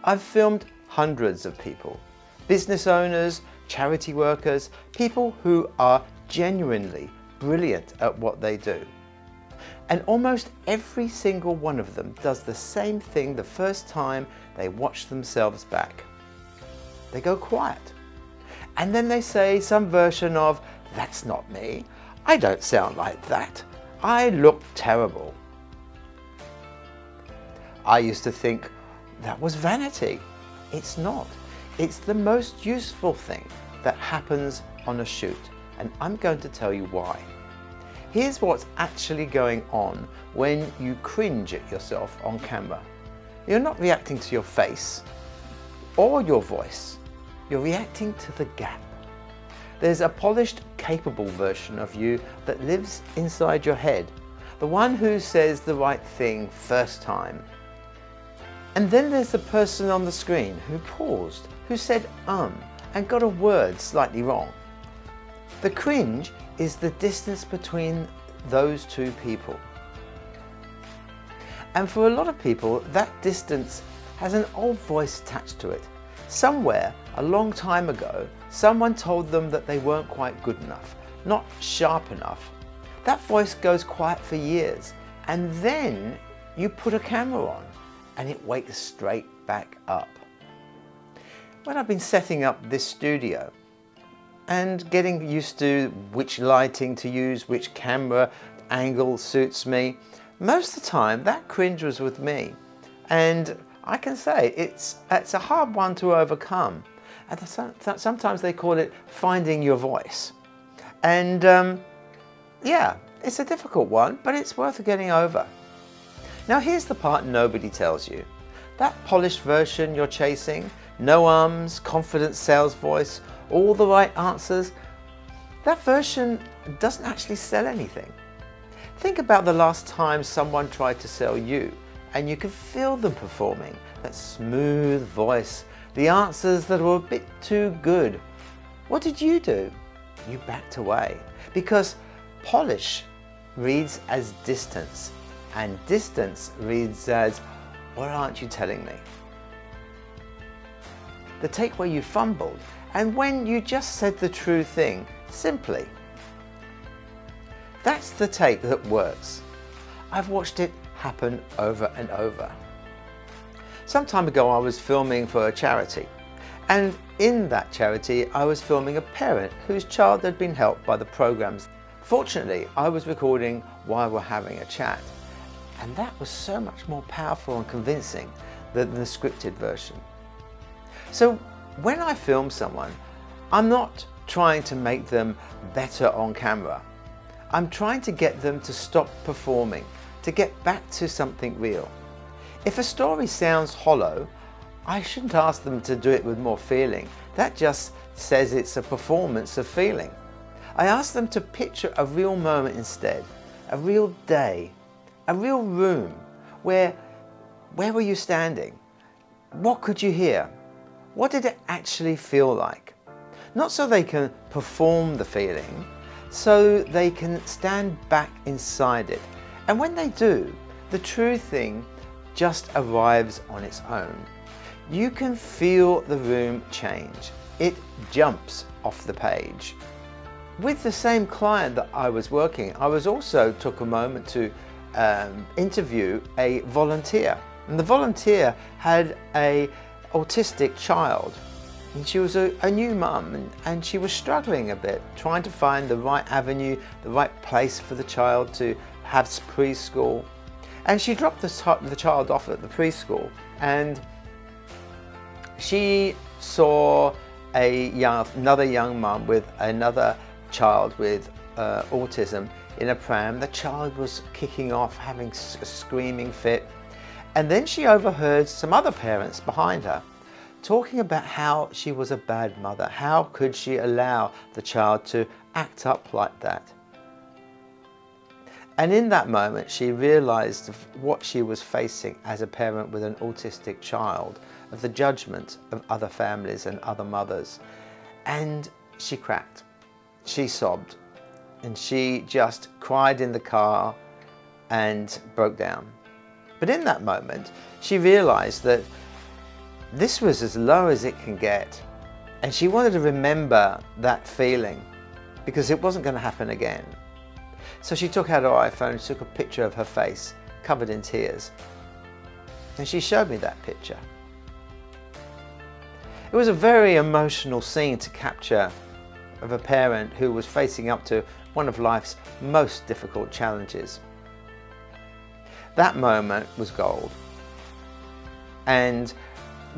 I've filmed hundreds of people, business owners, charity workers, people who are genuinely brilliant at what they do. And almost every single one of them does the same thing the first time they watch themselves back. They go quiet. And then they say some version of, "That's not me. I don't sound like that. I look terrible." I used to think that was vanity. It's not. It's the most useful thing that happens on a shoot, and I'm going to tell you why. Here's what's actually going on when you cringe at yourself on camera. You're not reacting to your face or your voice. You're reacting to the gap. There's a polished, capable version of you that lives inside your head, the one who says the right thing first time. And then there's the person on the screen who paused, who said and got a word slightly wrong. The cringe is the distance between those two people. And for a lot of people, that distance has an old voice attached to it. Somewhere, a long time ago, someone told them that they weren't quite good enough, not sharp enough. That voice goes quiet for years, and then you put a camera on, and it wakes straight back up. When I've been setting up this studio and getting used to which lighting to use, which camera angle suits me, most of the time that cringe was with me. And I can say it's a hard one to overcome. And sometimes they call it finding your voice. And yeah, it's a difficult one, but it's worth getting over. Now here's the part nobody tells you. That polished version you're chasing, no ums, confident sales voice, all the right answers, that version doesn't actually sell anything. Think about the last time someone tried to sell you and you could feel them performing, that smooth voice, the answers that were a bit too good. What did you do? You backed away, because polish reads as distance, and distance reads as, "What aren't you telling me?" The take where you fumbled, and when you just said the true thing, simply. That's the take that works. I've watched it happen over and over. Some time ago I was filming for a charity, and in that charity I was filming a parent whose child had been helped by the programs. Fortunately, I was recording while we're having a chat, and that was so much more powerful and convincing than the scripted version. So when I film someone, I'm not trying to make them better on camera. I'm trying to get them to stop performing, to get back to something real. If a story sounds hollow, I shouldn't ask them to do it with more feeling. That just says it's a performance of feeling. I ask them to picture a real moment instead, a real day, a real room. Where were you standing? What could you hear? What did it actually feel like? Not so they can perform the feeling, so they can stand back inside it. And when they do, the true thing just arrives on its own. You can feel the room change. It jumps off the page. With the same client that I was working, I was also took a moment to interview a volunteer. And the volunteer had an autistic child. And she was a new mum, and she was struggling a bit, trying to find the right avenue, the right place for the child to have preschool. And she dropped the child off at the preschool, and she saw another young mum with another child with autism in a pram. The child was kicking off, having a screaming fit. And then she overheard some other parents behind her talking about how she was a bad mother. How could she allow the child to act up like that? And in that moment, she realized what she was facing as a parent with an autistic child, of the judgment of other families and other mothers. And she cracked. She sobbed. And she just cried in the car and broke down. But in that moment, she realized that This was as low as it can get, and she wanted to remember that feeling because it wasn't going to happen again. So she took out her iPhone and took a picture of her face covered in tears, and she showed me that picture. It was a very emotional scene to capture of a parent who was facing up to one of life's most difficult challenges. That moment was gold, and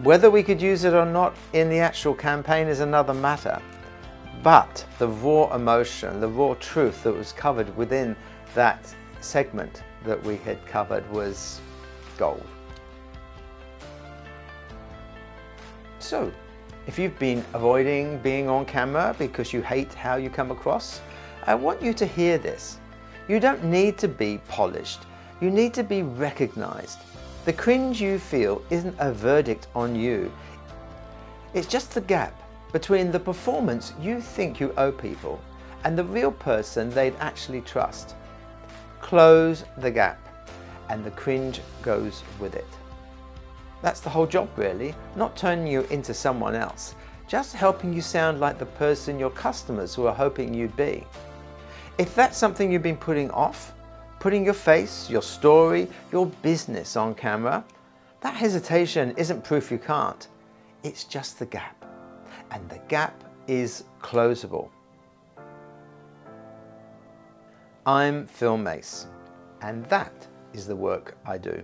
whether we could use it or not in the actual campaign is another matter, but the raw emotion, the raw truth that was covered within that segment that we had covered was gold. So, if you've been avoiding being on camera because you hate how you come across, I want you to hear this. You don't need to be polished. You need to be recognized. The cringe you feel isn't a verdict on you. It's just the gap between the performance you think you owe people and the real person they'd actually trust. Close the gap, and the cringe goes with it. That's the whole job really, not turning you into someone else, just helping you sound like the person your customers who are hoping you'd be. If that's something you've been putting off, putting your face, your story, your business on camera, that hesitation isn't proof you can't. It's just the gap. And the gap is closable. I'm Phil Mace, and that is the work I do.